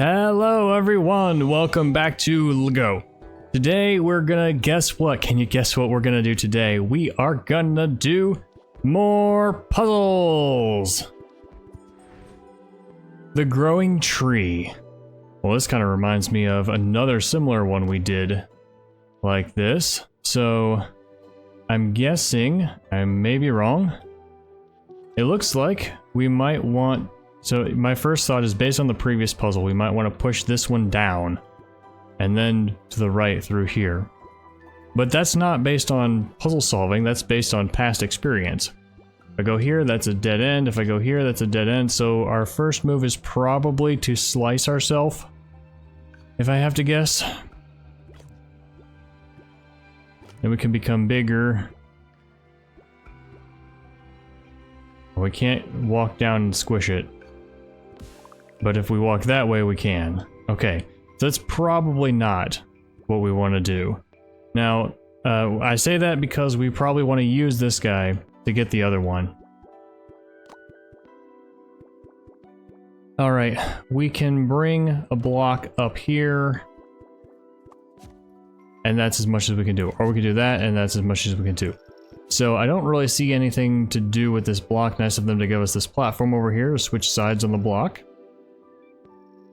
Hello everyone, welcome back to Ligo. Today we're gonna guess what? Can you guess what we're gonna do today? We are gonna do more puzzles. The growing tree. Well, this kind of reminds me of another similar one we did like this. So I'm guessing, I may be wrong. It looks like we might want, so my first thought is based on the previous puzzle, we might want to push this one down and then to the right through here. But that's not based on puzzle solving, that's based on past experience. If I go here, that's a dead end. If I go here, that's a dead end. So our first move is probably to slice ourselves, if I have to guess. Then we can become bigger. We can't walk down and squish it. But if we walk that way, we can. Okay, so that's probably not what we want to do. Now, I say that because we probably want to use this guy to get the other one. Alright, we can bring a block up here. And that's as much as we can do. Or we can do that, and that's as much as we can do. So I don't really see anything to do with this block. Nice of them to give us this platform over here to switch sides on the block.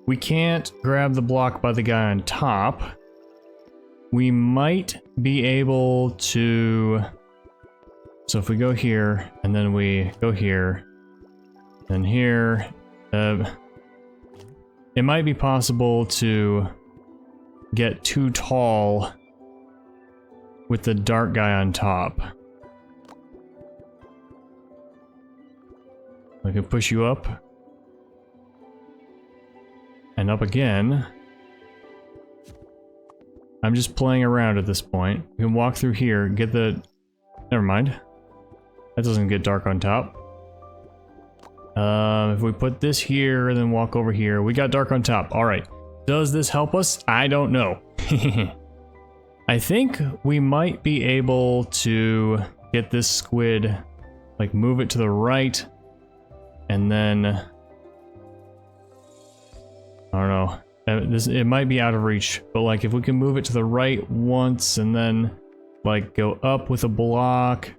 We can't grab the block by the guy on top. We might be able to... So if we go here, and then we go here, and here, it might be possible to get too tall with the dark guy on top. I can push you up. And up again. I'm just playing around at this point. We can walk through here, get the... Never mind. That doesn't get dark on top. If we put this here and then walk over here, we got dark on top. Alright. Does this help us? I don't know. I think we might be able to get this squid, like move it to the right, and then... I don't know. It might be out of reach, but like if we can move it to the right once and then like go up with a block.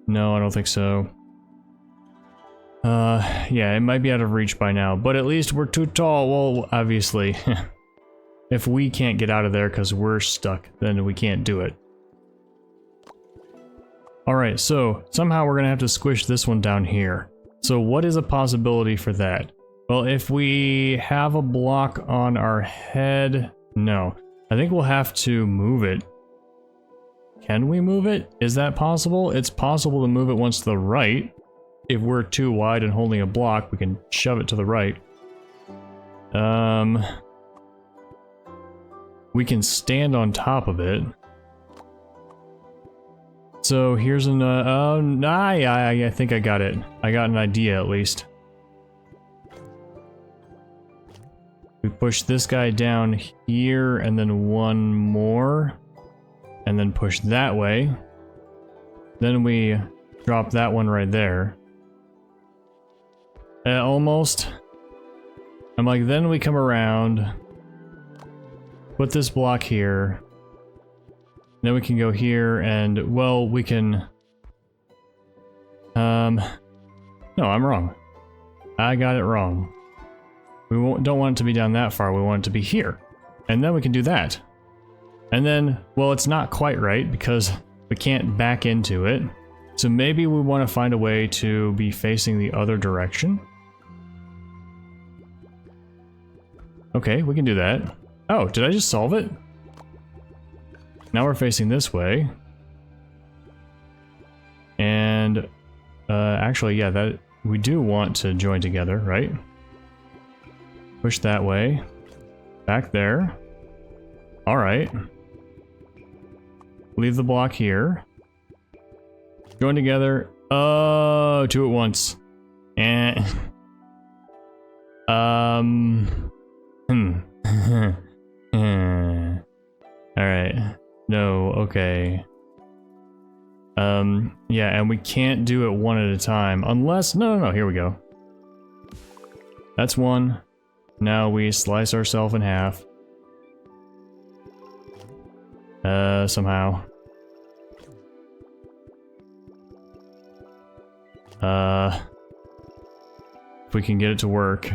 No, I don't think so. Yeah, it might be out of reach by now, but at least we're too tall. Well, obviously, if we can't get out of there because we're stuck, then we can't do it. Alright, so somehow we're gonna have to squish this one down here. So what is a possibility for that? Well, if we have a block on our head, no. I think we'll have to move it. Can we move it? Is that possible? It's possible to move it once to the right. If we're too wide and holding a block, we can shove it to the right. We can stand on top of it. So here's an, I think I got it. I got an idea at least. We push this guy down here and then one more. And then push that way. Then we drop that one right there. Almost. I'm like, then we come around. Put this block here. Then we can go here and, well, we can... No, I'm wrong. I got it wrong. We don't want it to be down that far, we want it to be here. And then we can do that. And then, well, it's not quite right because we can't back into it. So maybe we want to find a way to be facing the other direction. Okay, we can do that. Oh, did I just solve it? Now we're facing this way. And, actually, yeah, that we do want to join together, right? Push that way. Back there. Alright. Leave the block here. Join together. Oh, two at once. And... Alright. No, okay. Yeah, and we can't do it one at a time. Unless... No, here we go. That's one. Now we slice ourselves in half. Somehow. If we can get it to work.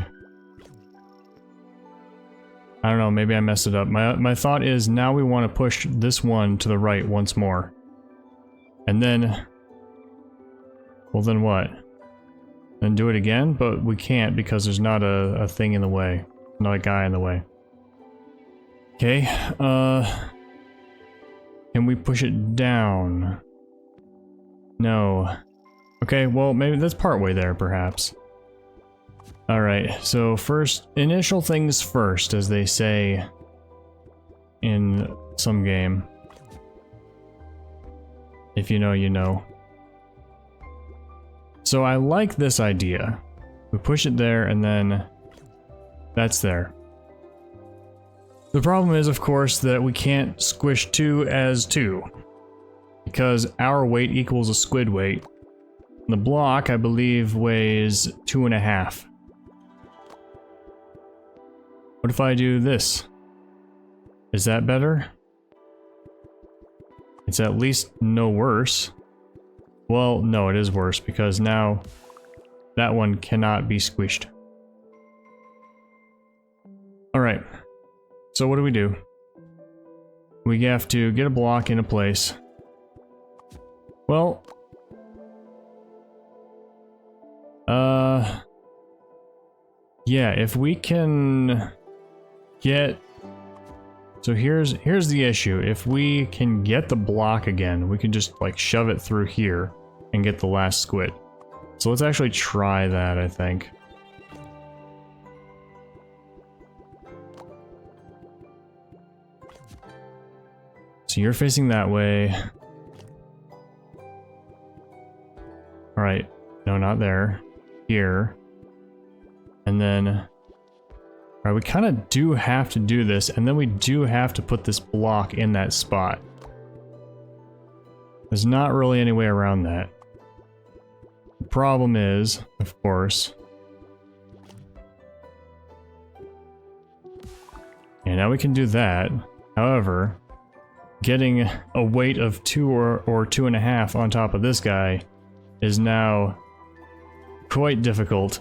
I don't know, maybe I messed it up. My thought is now we want to push this one to the right once more. And then... well, then what? Then do it again? But we can't because there's not a thing in the way. Not a guy in the way. Okay, can we push it down? No. Okay, well, maybe that's partway there, perhaps. Alright, so first, initial things first, as they say in some game. If you know, you know. So I like this idea. We push it there, and then that's there. The problem is, of course, that we can't squish 2 as 2. Because our weight equals a squid weight. The block, I believe, weighs 2.5. What if I do this? Is that better? It's at least no worse. Well, no, it is worse because now that one cannot be squished. Alright, so what do? We have to get a block into place. Well, yeah, if we can get... so here's the issue. If we can get the block again, we can just like shove it through here and get the last squid. So let's actually try that, I think. So you're facing that way. Alright, no, not there. Here. And then... alright, we kind of do have to do this, and then we do have to put this block in that spot. There's not really any way around that. The problem is, of course... yeah, now we can do that. However, getting a weight of 2 or 2.5 on top of this guy is now quite difficult.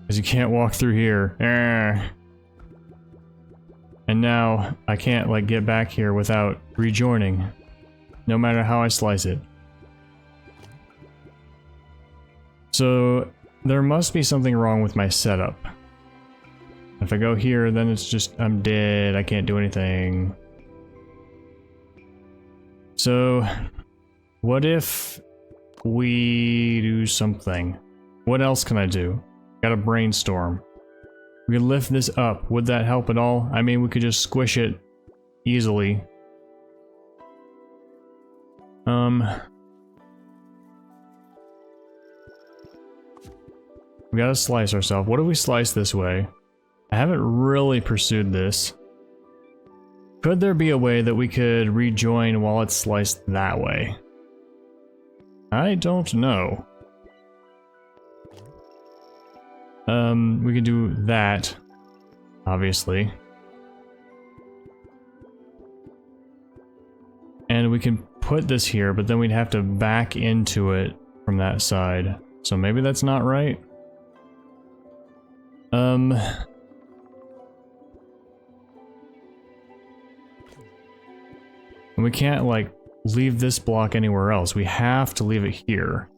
Because you can't walk through here. And now I can't like get back here without rejoining, no matter how I slice it. So there must be something wrong with my setup. If I go here, then it's just, I'm dead, I can't do anything. So, what if we do something? What else can I do? Gotta brainstorm. We could lift this up. Would that help at all? I mean, we could just squish it easily. We gotta slice ourselves. What if we slice this way? I haven't really pursued this. Could there be a way that we could rejoin while it's sliced that way? I don't know. We could do that, obviously. And we can put this here, but then we'd have to back into it from that side. So maybe that's not right. We can't, like, leave this block anywhere else. We have to leave it here.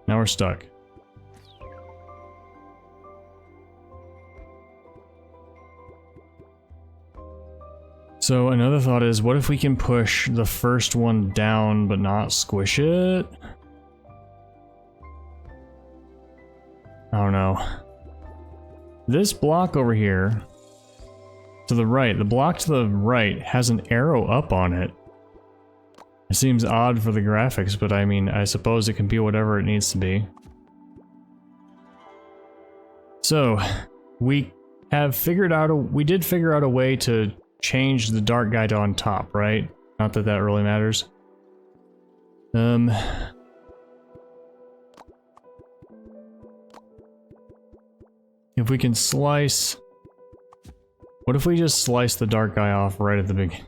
Now we're stuck. So another thought is, what if we can push the first one down but not squish it? I don't know. This block over here, to the right, the block to the right has an arrow up on it. It seems odd for the graphics, but I mean, I suppose it can be whatever it needs to be. So, we did figure out a way to change the dark guy to on top, right? Not that that really matters. if we can slice... What if we just slice the dark guy off right at the beginning?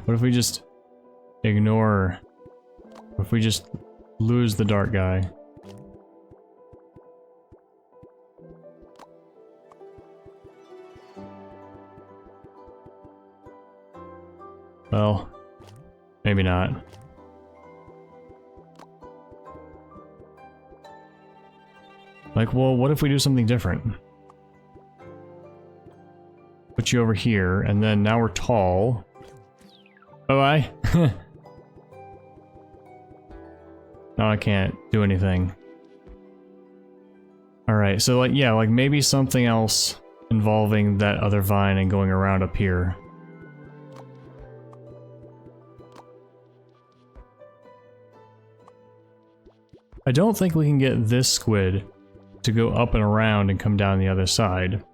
What if we just ignore... What if we just lose the dark guy? Well, maybe not. Like, well, what if we do something different? Put you over here, and then now we're tall. Bye-bye. Now I can't do anything. Alright, so like, yeah, like maybe something else involving that other vine and going around up here. I don't think we can get this squid to go up and around and come down the other side.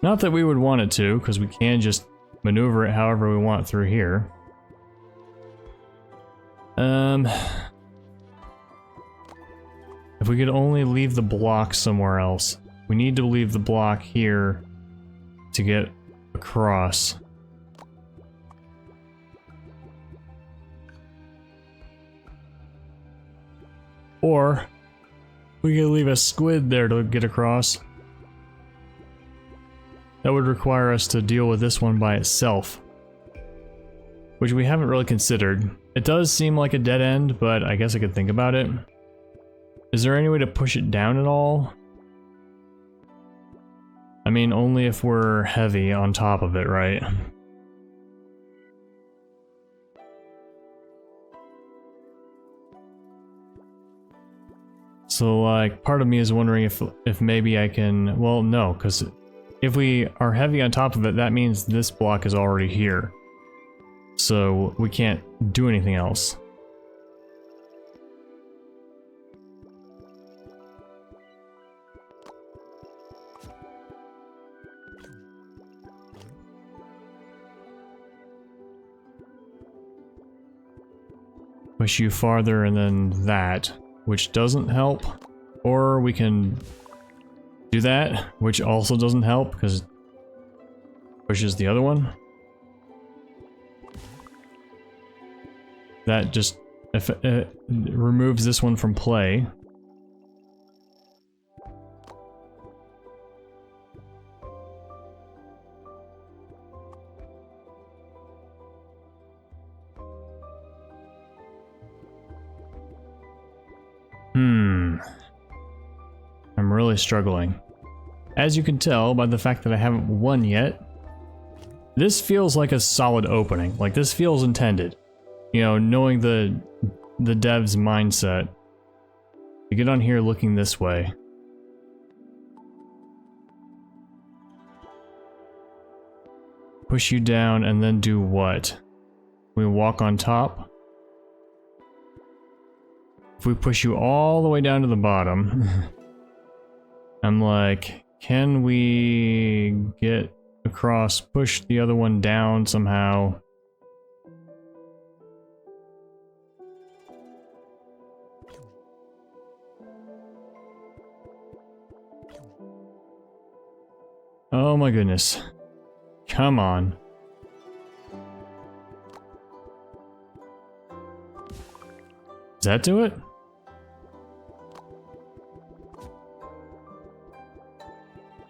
Not that we would want it to, because we can just maneuver it however we want through here. If we could only leave the block somewhere else. We need to leave the block here to get across. Or we could leave a squid there to get across. That would require us to deal with this one by itself, which we haven't really considered. It does seem like a dead end, but I guess I could think about it. Is there any way to push it down at all? I mean, only if we're heavy on top of it, right? So, like, part of me is wondering if maybe I can... Well, no, because if we are heavy on top of it, that means this block is already here. So, we can't do anything else. Push you farther and then that, which doesn't help. Or we can do that, which also doesn't help because it pushes the other one. That just removes this one from play. I'm really struggling. As you can tell by the fact that I haven't won yet, this feels like a solid opening. Like, this feels intended. You know, knowing the dev's mindset. You get on here looking this way. Push you down and then do what? We walk on top? If we push you all the way down to the bottom, I'm like, can we get across, push the other one down somehow? Oh my goodness. Come on. Does that do it?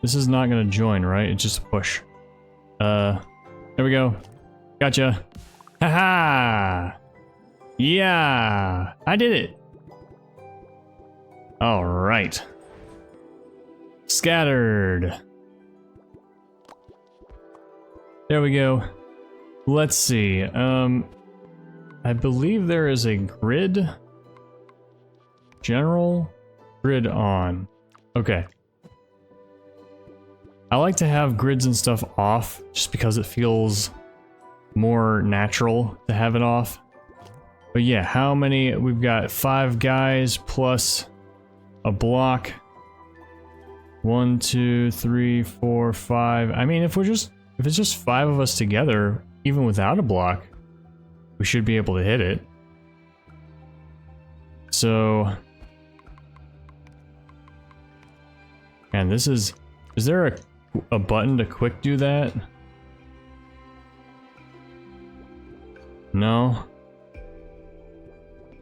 This is not gonna join, right? It's just a push. There we go. Gotcha. Haha! Yeah! I did it! Alright. Scattered. There we go. Let's see. I believe there is a grid. General. Grid on. Okay. I like to have grids and stuff off, just because it feels more natural to have it off. But yeah, how many? We've got 5 guys plus a block. 1, 2, 3, 4, 5. I mean, if it's just 5 of us together, even without a block, we should be able to hit it. So, and this is there a a button to quick do that? No.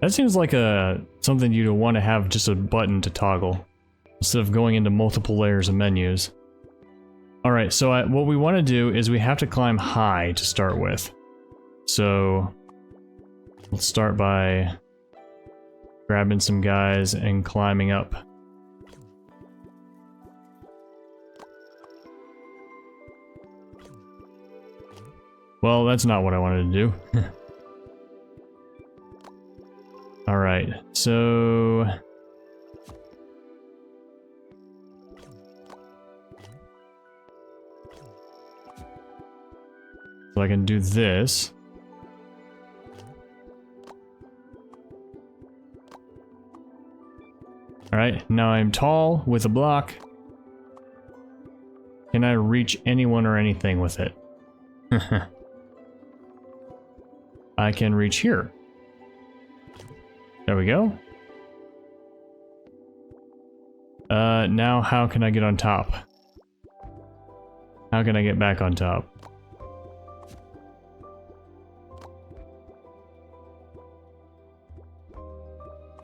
That seems like something you'd want to have just a button to toggle, instead of going into multiple layers of menus. Alright, so what we want to do is we have to climb high to start with. So let's start by grabbing some guys and climbing up. Well, that's not what I wanted to do. Alright, so I can do this. Alright, now I'm tall with a block. Can I reach anyone or anything with it? I can reach here. There we go. Now how can I get on top? How can I get back on top?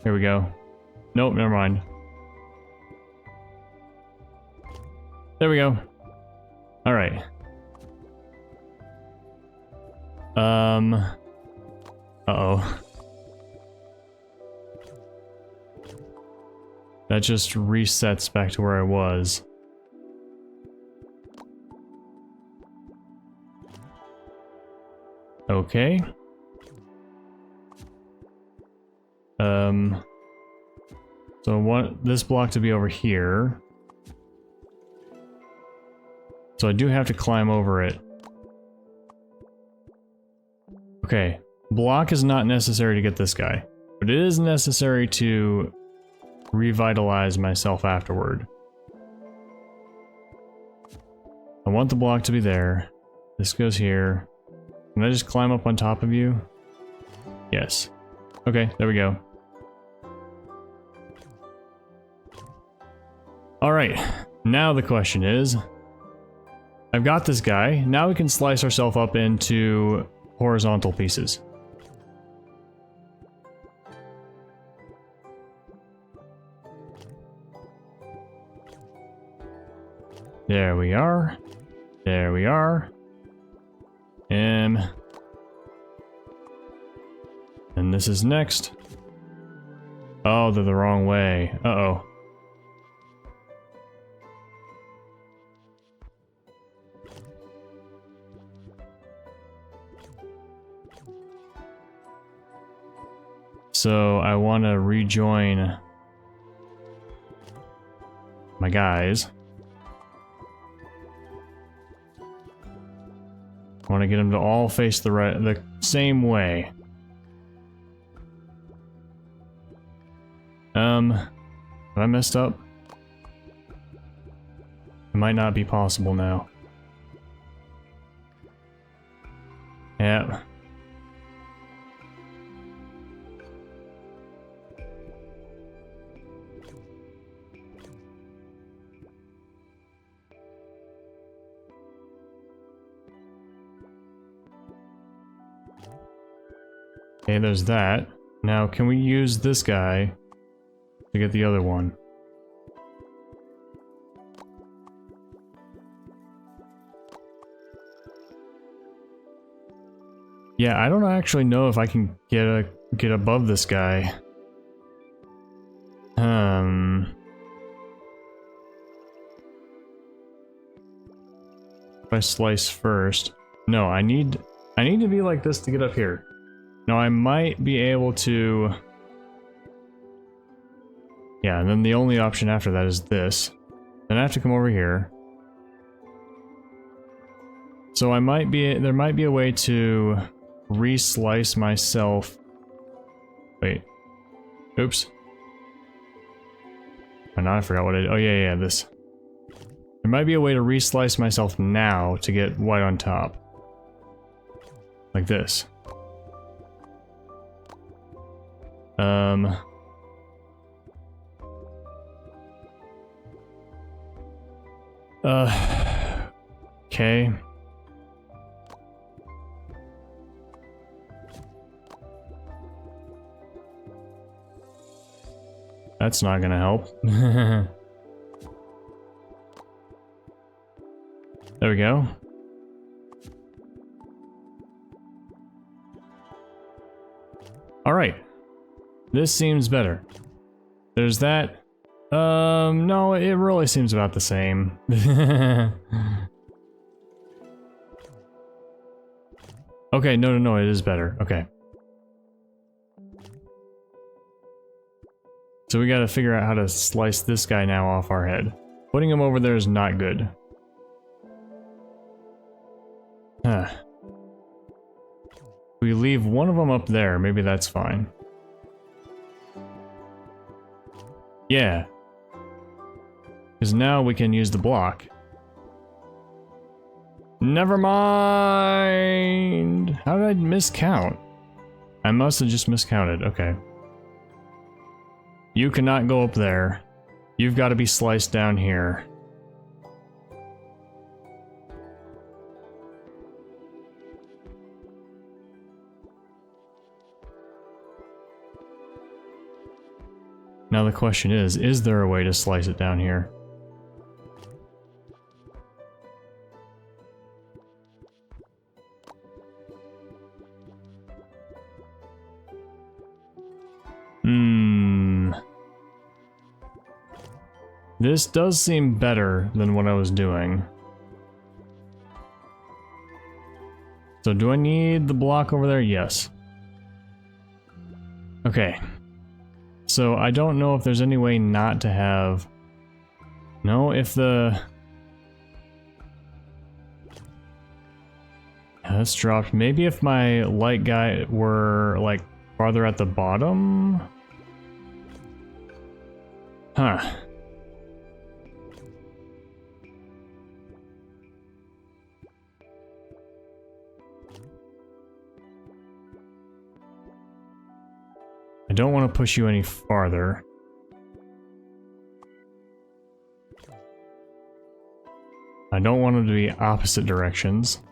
Here we go. Nope, never mind. There we go. Alright. Uh-oh. That just resets back to where I was. Okay. So I want this block to be over here. So I do have to climb over it. Okay. Block is not necessary to get this guy, but it is necessary to revitalize myself afterward. I want the block to be there. This goes here. Can I just climb up on top of you? Yes. Okay, there we go. Alright, now the question is, I've got this guy, now we can slice ourselves up into horizontal pieces. There we are. There we are. And this is next. Oh, they're the wrong way. Uh-oh. So I want to rejoin my guys. I want to get them to all face the same way. Have I messed up? It might not be possible now. Yeah. Okay, there's that. Now, can we use this guy to get the other one? Yeah, I don't actually know if I can get above this guy. If I slice first. No, I need to be like this to get up here. Now I might be able to... Yeah, and then the only option after that is this. Then I have to come over here. So there might be a way to re-slice myself. Wait. Oops. Oh, now I forgot what I did. Oh yeah, this. There might be a way to re-slice myself now to get white on top. Like this. Okay. That's not gonna help. There we go. Alright. This seems better. There's that. No, it really seems about the same. Okay, no, it is better. Okay. So we gotta figure out how to slice this guy now off our head. Putting him over there is not good. Huh. We leave one of them up there, maybe that's fine. Yeah. Because now we can use the block. Never mind! How did I miscount? I must have just miscounted, okay. You cannot go up there. You've got to be sliced down here. Now the question is there a way to slice it down here? This does seem better than what I was doing. So do I need the block over there? Yes. Okay. So I don't know if there's any way not to have... No, if the... That's dropped. Maybe if my light guy were, like, farther at the bottom? Huh. I don't want to push you any farther. I don't want them to be opposite directions.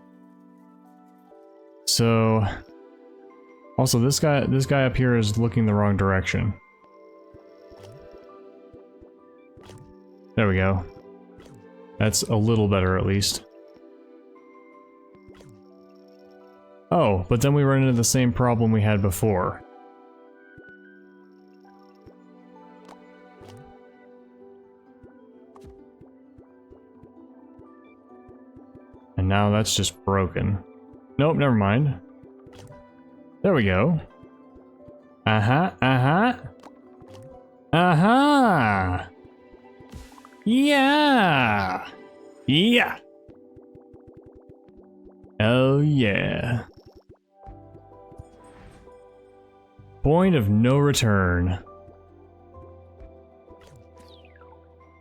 So... Also, this guy up here is looking the wrong direction. There we go. That's a little better, at least. Oh, but then we run into the same problem we had before. And now that's just broken. Nope, never mind. There we go. Uh-huh, uh-huh. Uh-huh! Yeah! Yeah! Oh yeah. Point of no return.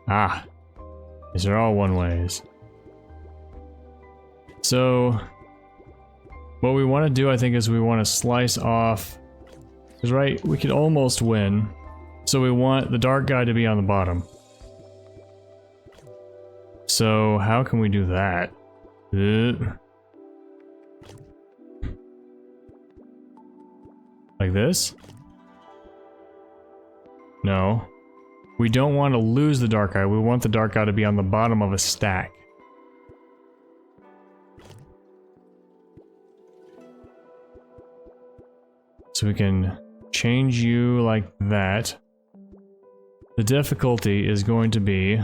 Ah. These are all one-ways. So, what we want to do, I think, is we want to slice off... Because, right, we could almost win. So we want the dark guy to be on the bottom. So, how can we do that? Like this? No. We don't want to lose the dark guy. We want the dark guy to be on the bottom of a stack. So we can change you like that. The difficulty is going to be...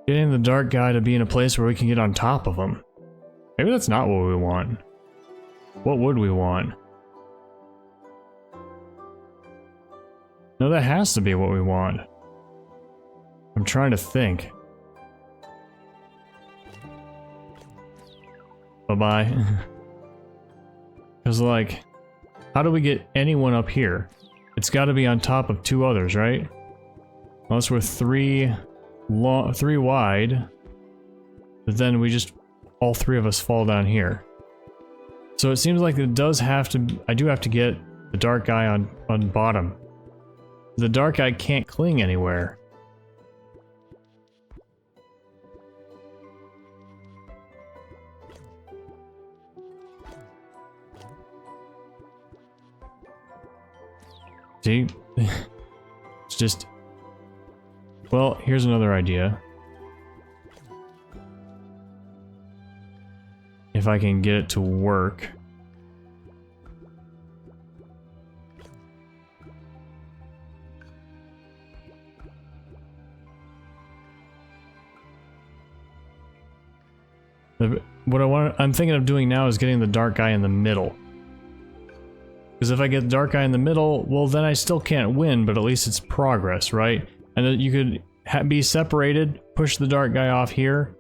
getting the dark guy to be in a place where we can get on top of him. Maybe that's not what we want. What would we want? No, that has to be what we want. I'm trying to think. Bye-bye. Because, like, how do we get anyone up here? It's got to be on top of two others, right? Unless we're three wide, but then we just, all three of us fall down here. So it seems like it does have to, I do have to get the dark guy on bottom. the dark guy can't cling anywhere. See? It's just... Well, here's another idea. If I can get it to work. What I'm thinking of doing now is getting the dark guy in the middle. Because if I get the dark guy in the middle, well then I still can't win, but at least it's progress, right? And then you could be separated, push the dark guy off here,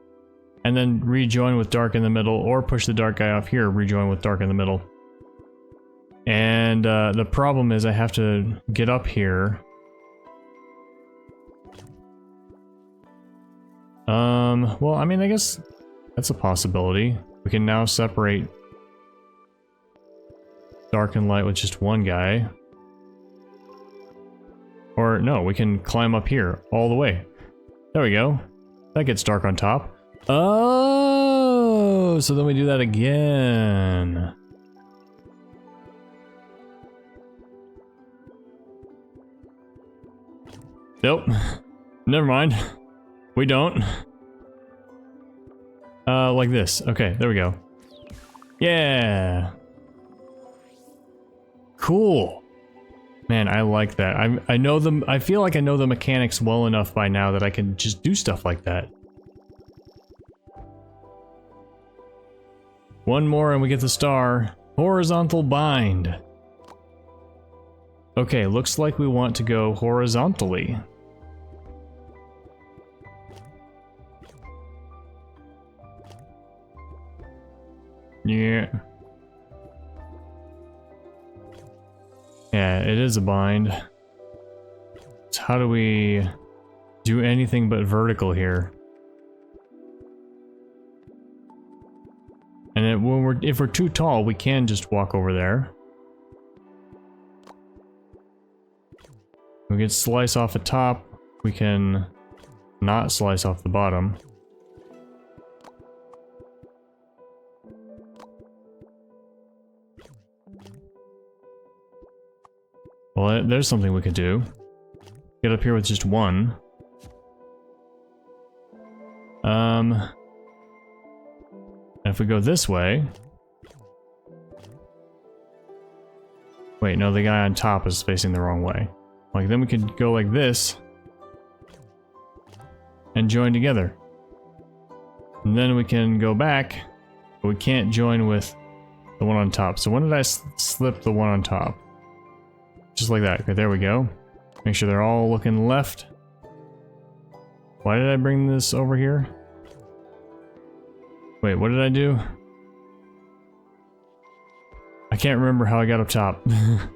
and then rejoin with dark in the middle, or push the dark guy off here, rejoin with dark in the middle. And the problem is I have to get up here. Well, I mean, I guess that's a possibility. We can now separate dark and light with just one guy. Or no, we can climb up here all the way. There we go. That gets dark on top. Oh, so then we do that again. Nope. Never mind. We don't. Like this. Okay, there we go. Yeah. Cool. Man, I like that. I know them. I feel like I know the mechanics well enough by now that I can just do stuff like that. One more and we get the star. Horizontal bind. Okay, looks like we want to go horizontally. Yeah. Yeah, it is a bind. So how do we do anything but vertical here? And if we're too tall, we can just walk over there. We can slice off the top. We can not slice off the bottom. Well, there's something we could do. Get up here with just one. If we go this way... Wait, no, the guy on top is facing the wrong way. Like, then we could go like this. And join together. And then we can go back, but we can't join with the one on top. So when did I slip the one on top? Just like that. Okay, there we go. Make sure they're all looking left. Why did I bring this over here? Wait, what did I do? I can't remember how I got up top. I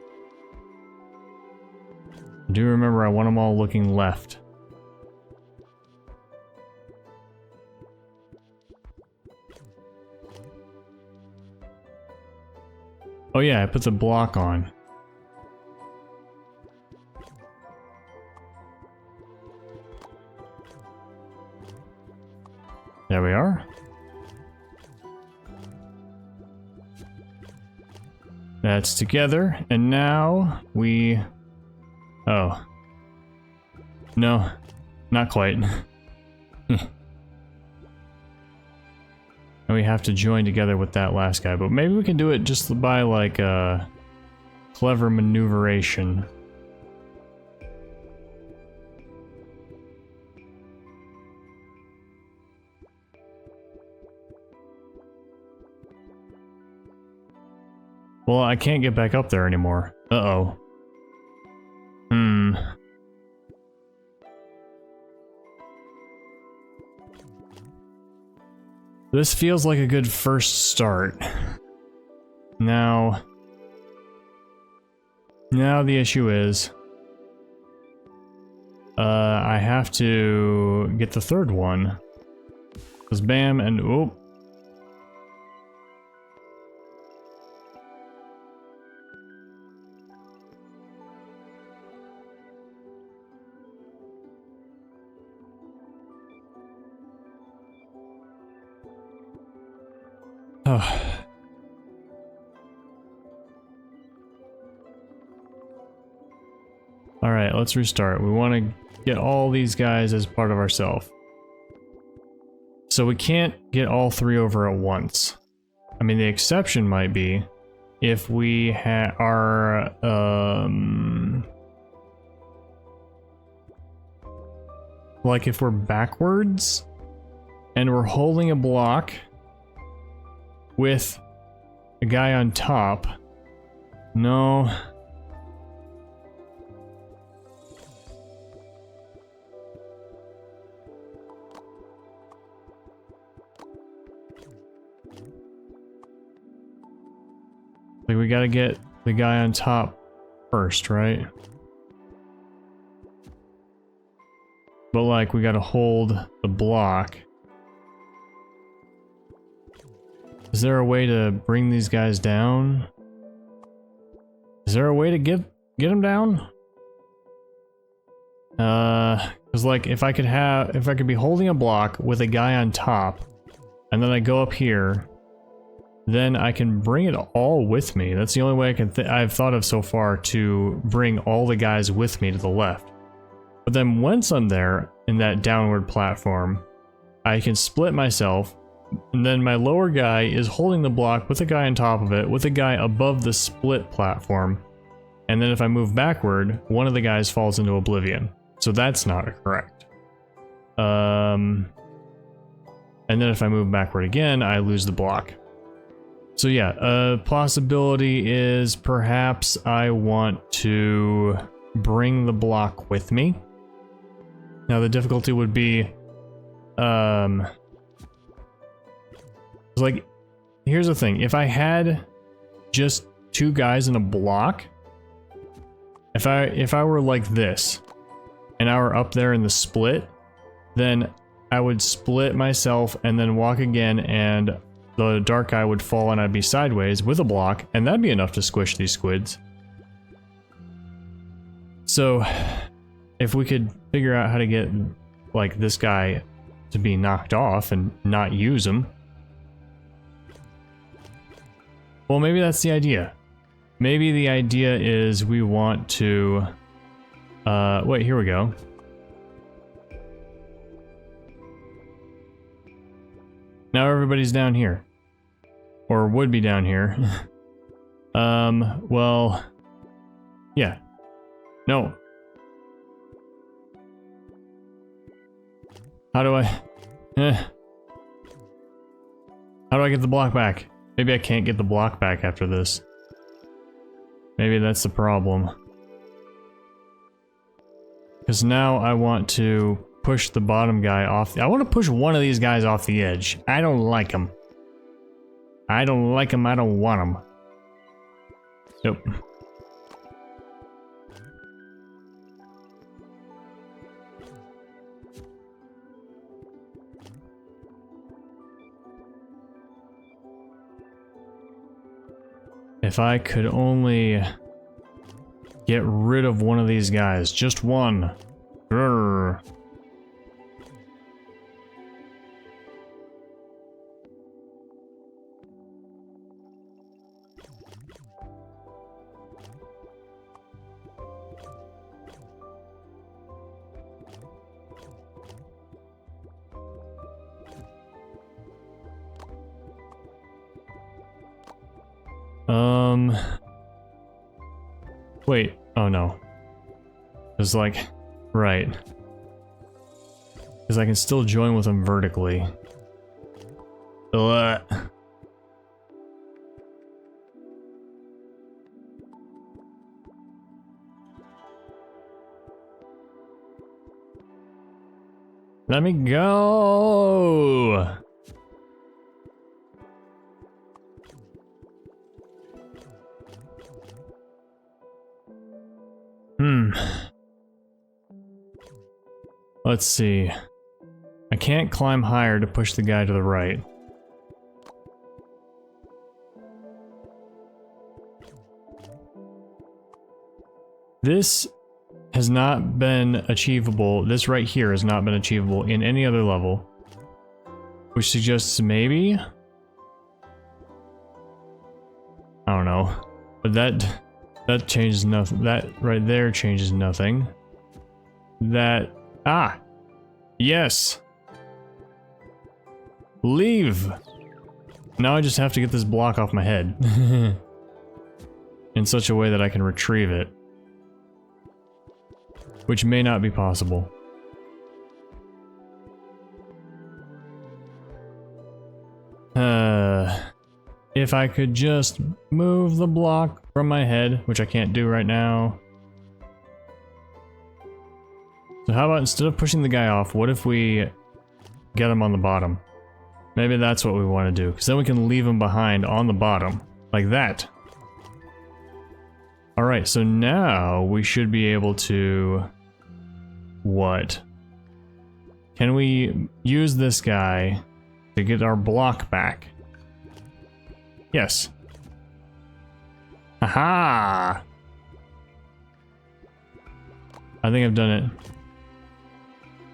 do remember I want them all looking left. Oh yeah, I put the block on. There we are. That's together, and now we... Oh. No, not quite. And we have to join together with that last guy, but maybe we can do it just by, like, clever maneuveration. Well, I can't get back up there anymore. Uh-oh. This feels like a good first start. Now the issue is... I have to get the third one. Because bam and oh. Oh. Alright, let's restart. We want to get all these guys as part of ourselves. So we can't get all three over at once. I mean, the exception might be if we are like if we're backwards and we're holding a block with a guy on top. No. Like, we gotta get the guy on top first, right? But like, we gotta hold the block. Is there a way to bring these guys down? Is there a way to get them down? Cause like, if I could be holding a block with a guy on top, and then I go up here, then I can bring it all with me. That's the only way I've thought of so far to bring all the guys with me to the left. But then once I'm there in that downward platform, I can split myself, and then my lower guy is holding the block with a guy on top of it, with a guy above the split platform. And then if I move backward, one of the guys falls into oblivion. So that's not correct. And then if I move backward again, I lose the block. So yeah, a possibility is perhaps I want to bring the block with me. Now the difficulty would be, like, here's the thing. If I had just two guys in a block, if I were like this, and I were up there in the split, then I would split myself and then walk again, and the dark guy would fall and I'd be sideways with a block, and that'd be enough to squish these squids. So, if we could figure out how to get, like, this guy to be knocked off and not use him. Well, maybe that's the idea. Maybe the idea is we want to... wait, here we go. Now everybody's down here. Or would be down here. Well... yeah. No. How do I... How do I get the block back? Maybe I can't get the block back after this. Maybe that's the problem. Because now I want to push the bottom guy off. I want to push one of these guys off the edge. I don't like him. I don't like him. I don't want him. Nope. If I could only get rid of one of these guys, just one. Grrr. Wait, oh no. It's like, right. Because I can still join with them vertically. Ugh. Let me go! Let's see. I can't climb higher to push the guy to the right. This has not been achievable. This right here has not been achievable in any other level. Which suggests maybe I don't know. But that changes nothing. That right there changes nothing. That... Ah! Yes! Leave! Now I just have to get this block off my head. In such a way that I can retrieve it. Which may not be possible. If I could just move the block from my head, which I can't do right now. So how about instead of pushing the guy off, what if we get him on the bottom? Maybe that's what we want to do, because then we can leave him behind on the bottom, like that. Alright, so now we should be able to... What? Can we use this guy to get our block back? Yes. Aha! I think I've done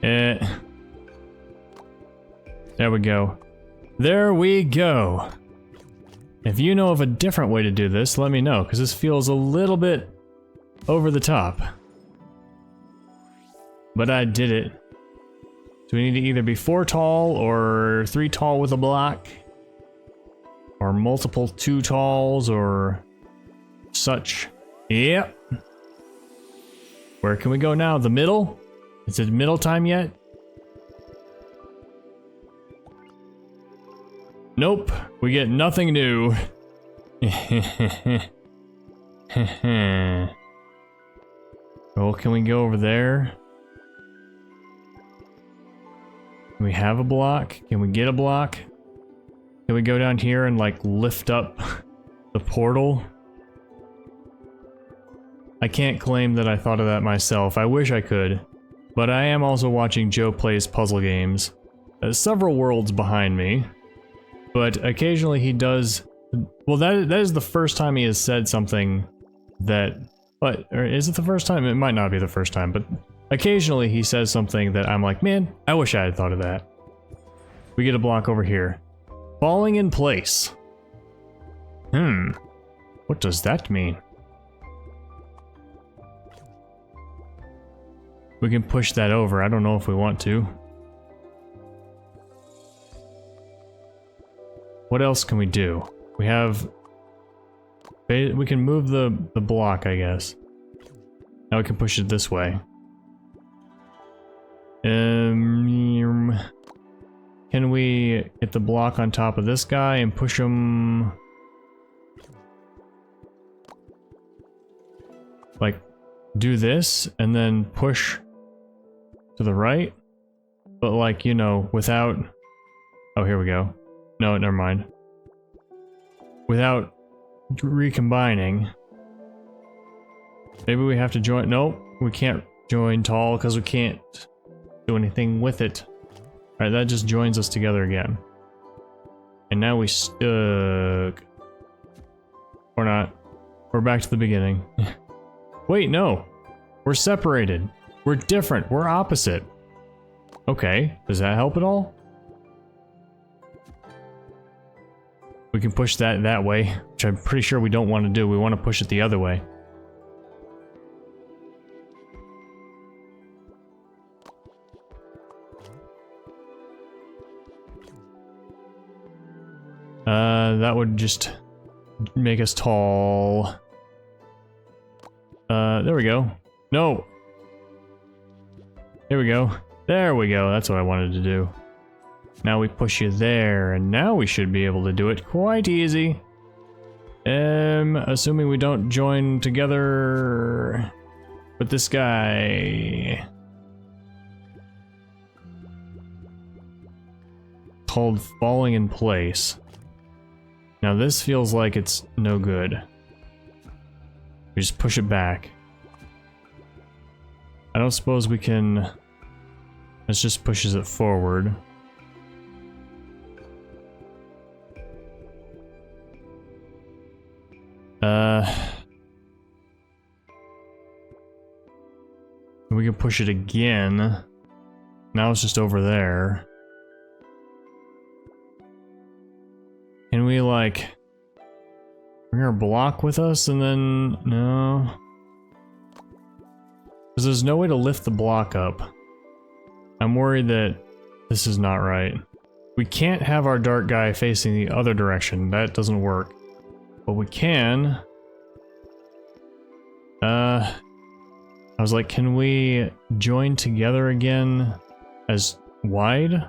it. There we go. There we go! If you know of a different way to do this, let me know, because this feels a little bit over the top. But I did it. So we need to either be 4 tall or 3 tall with a block. Or multiple 2 talls or such. Yep. Where can we go now? The middle? Is it middle time yet? Nope. We get nothing new. Well, can we go over there? Can we have a block? Can we get a block? Can we go down here and like lift up the portal? I can't claim that I thought of that myself. I wish I could. But I am also watching Joe Plays Puzzle Games. Several worlds behind me. But occasionally he does... Well, that is the first time he has said something that... But, or is it the first time? It might not be the first time, but... Occasionally he says something that I'm like, man, I wish I had thought of that. We get a block over here. Falling in place. What does that mean? We can push that over. I don't know if we want to. What else can we do? We have... We can move the block, I guess. Now we can push it this way. Can we get the block on top of this guy and push him... Like, do this and then push to the right? But like, you know, without... Oh, here we go. No, never mind. Without recombining. Maybe we have to join... Nope, we can't join tall because we can't do anything with it. Alright, that just joins us together again. And now we stuck. Or not. We're back to the beginning. Wait, no! We're separated. We're different. We're opposite. Okay, does that help at all? We can push that way, which I'm pretty sure we don't want to do. We want to push it the other way. That would just make us tall. There we go. No! Here we go. There we go. That's what I wanted to do. Now we push you there, and now we should be able to do it quite easy. Assuming we don't join together with this guy. Called falling in place. Now this feels like it's no good. We just push it back. I don't suppose we can... This just pushes it forward. We can push it again. Now it's just over there. Can we, like... Bring our block with us and then... no. Because there's no way to lift the block up. I'm worried that this is not right. We can't have our dark guy facing the other direction. That doesn't work. But we can... I was like, can we join together again as wide?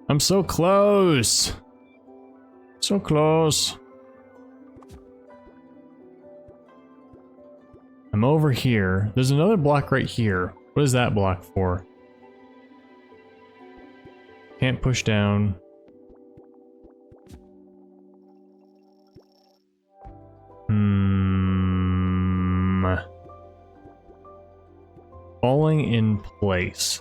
I'm so close! So close. I'm over here. There's another block right here. What is that block for? Can't push down. Falling in place.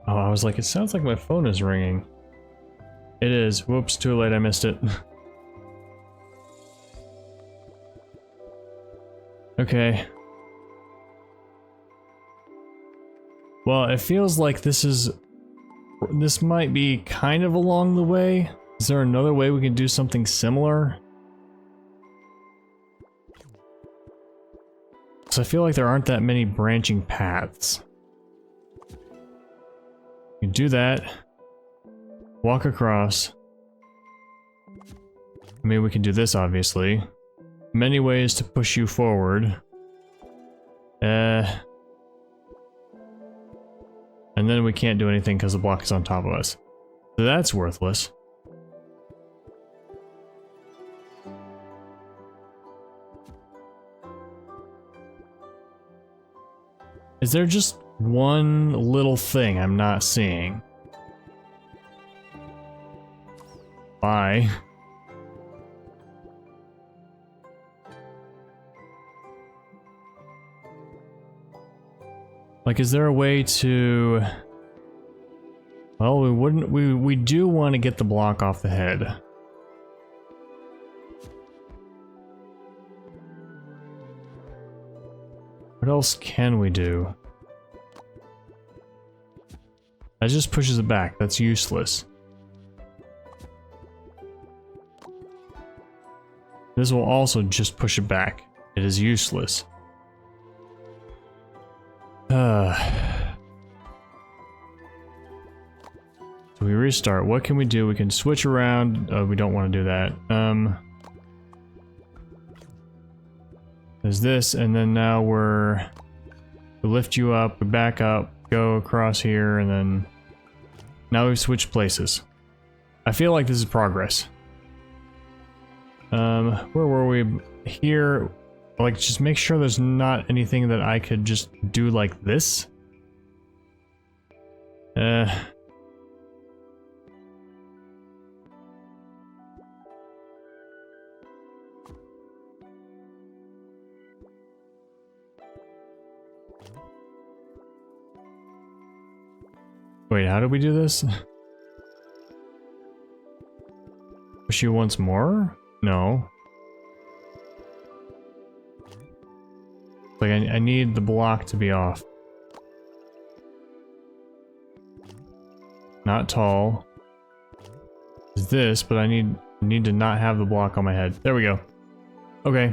Oh, I was like, it sounds like my phone is ringing. It is. Whoops, too late, I missed it. Okay. Well, it feels like this might be kind of along the way. Is there another way we can do something similar? So I feel like there aren't that many branching paths. You do that. Walk across. I mean, we can do this, obviously. Many ways to push you forward. And then we can't do anything because the block is on top of us. So that's worthless. Is there just one little thing I'm not seeing? Bye. Like, is there a way to... Well, we do want to get the block off the head. What else can we do? That just pushes it back. That's useless. This will also just push it back. It is useless. So we restart. What can we do? We can switch around. We don't want to do that. There's this, and then now we lift you up, we back up, go across here, and then now we've switched places. I feel like this is progress. Where were we? Here. Like, just make sure there's not anything that I could just do like this. Wait, how do we do this? Push you once more? No. Like, I need the block to be off. Not tall. Is this, but I need to not have the block on my head. There we go. Okay.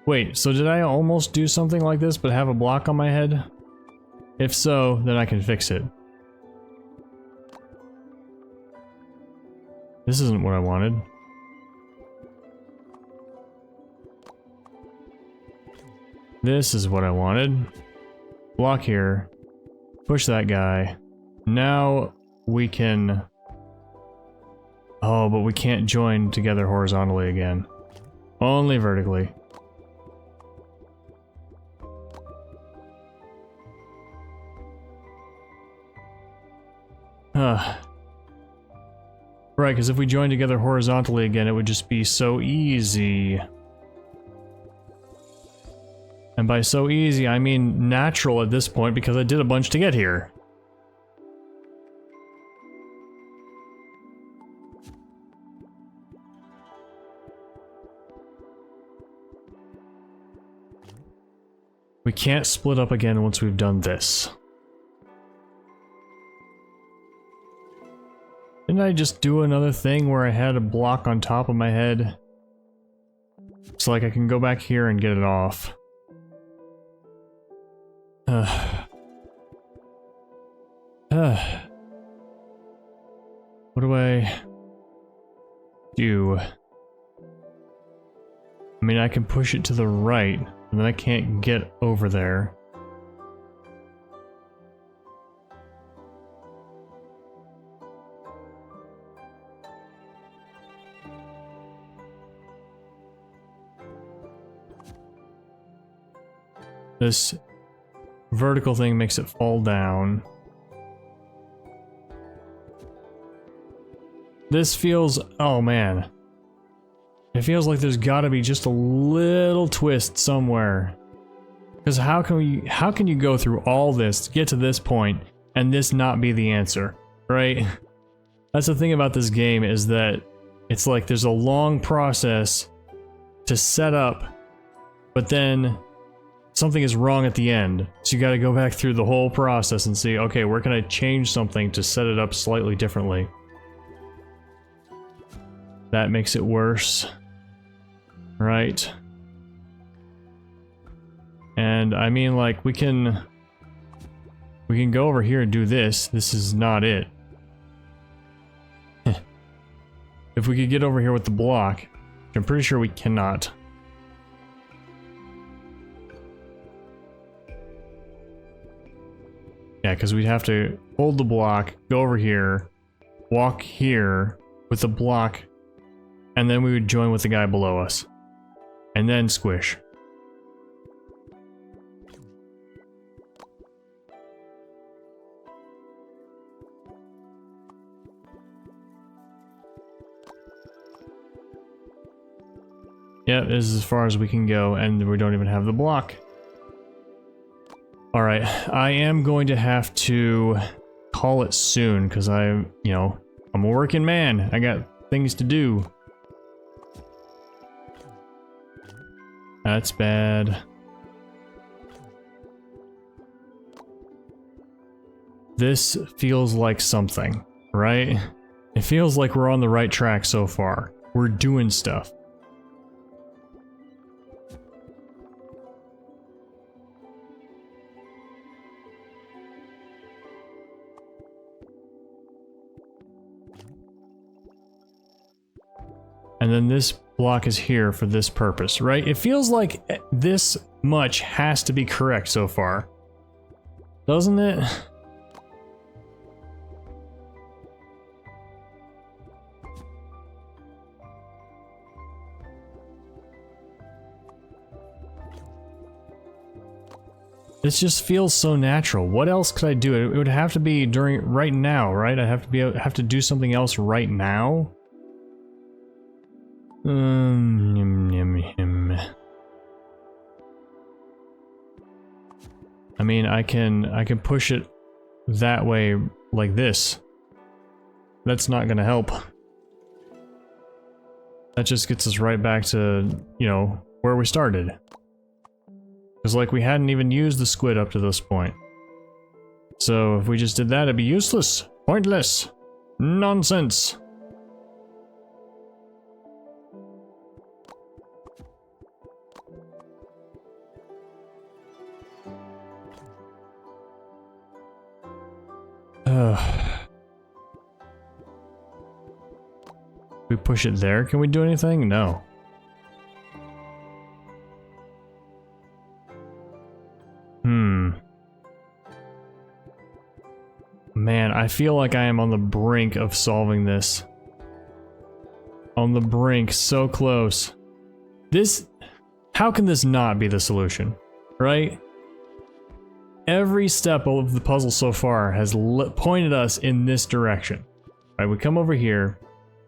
Wait, so did I almost do something like this but have a block on my head? If so, then I can fix it. This isn't what I wanted. This is what I wanted. Block here. Push that guy. Now we can... Oh, but we can't join together horizontally again. Only vertically. Right, because if we join together horizontally again, it would just be so easy. And by so easy, I mean natural at this point, because I did a bunch to get here. We can't split up again once we've done this. Didn't I just do another thing where I had a block on top of my head? So like I can go back here and get it off. What do I do? I mean, I can push it to the right, and then I can't get over there. This vertical thing makes it fall down. This feels, oh man. It feels like there's gotta be just a little twist somewhere. Because how can you go through all this to get to this point and this not be the answer, right? That's the thing about this game, is that it's like there's a long process to set up, but then something is wrong at the end. So you gotta go back through the whole process and see, okay, where can I change something to set it up slightly differently? That makes it worse. Right. And I mean, like, we can go over here and do this. This is not it. If we could get over here with the block, which I'm pretty sure we cannot. Yeah, because we'd have to hold the block, go over here, walk here with the block, and then we would join with the guy below us. And then squish. Yeah, this is as far as we can go, and we don't even have the block. Alright, I am going to have to call it soon, because I'm a working man. I got things to do. That's bad. This feels like something, right? It feels like we're on the right track so far. We're doing stuff. And then this block is here for this purpose, right? It feels like this much has to be correct so far. Doesn't it? This just feels so natural. What else could I do? It would have to be right now, right? I have to do something else right now. I mean, I can push it that way like this. That's not gonna help. That just gets us right back to, where we started. Because like we hadn't even used the squid up to this point. So if we just did that, it'd be useless, pointless, nonsense. We push it there. Can we do anything? No. Man, I feel like I am on the brink of solving this. On the brink, so close. How can this not be the solution, right? Every step of the puzzle so far has pointed us in this direction. Right, we come over here,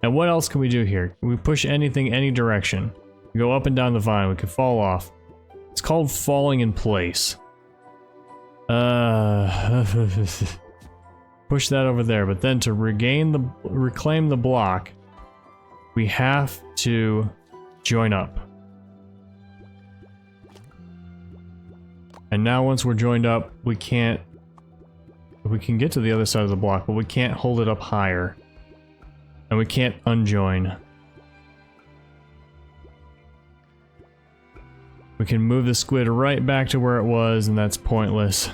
and what else can we do here? We push anything, any direction. We go up and down the vine, we can fall off. It's called falling in place. Push that over there, but then to reclaim the block, we have to join up. now once we're joined up, we can get to the other side of the block, but we can't hold it up higher. And we can't unjoin. We can move the squid right back to where it was, and that's pointless.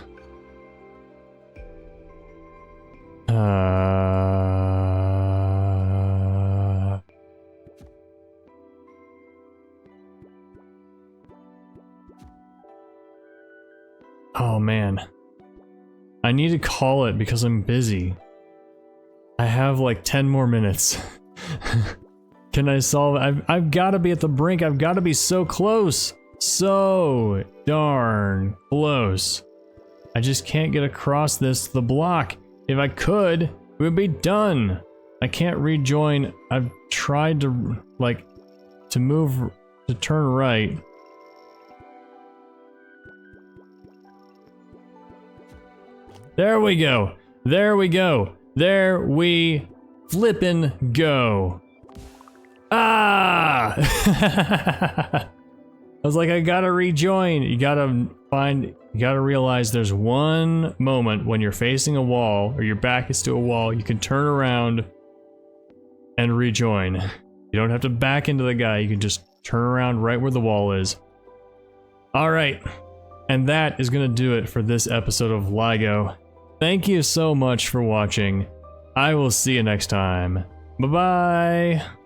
Oh man. I need to call it because I'm busy. I have like 10 more minutes. Can I solve it? I've got to be at the brink. I've got to be so close. So darn close. I just can't get across the block. If I could, it would be done. I can't rejoin. I've tried to, like, to turn right. There we go. There we go. There we flippin' go. Ah! I was like, I gotta rejoin. You gotta realize there's one moment when you're facing a wall, or your back is to a wall, you can turn around and rejoin. You don't have to back into the guy, you can just turn around right where the wall is. Alright, and that is gonna do it for this episode of Ligo. Thank you so much for watching. I will see you next time. Bye-bye!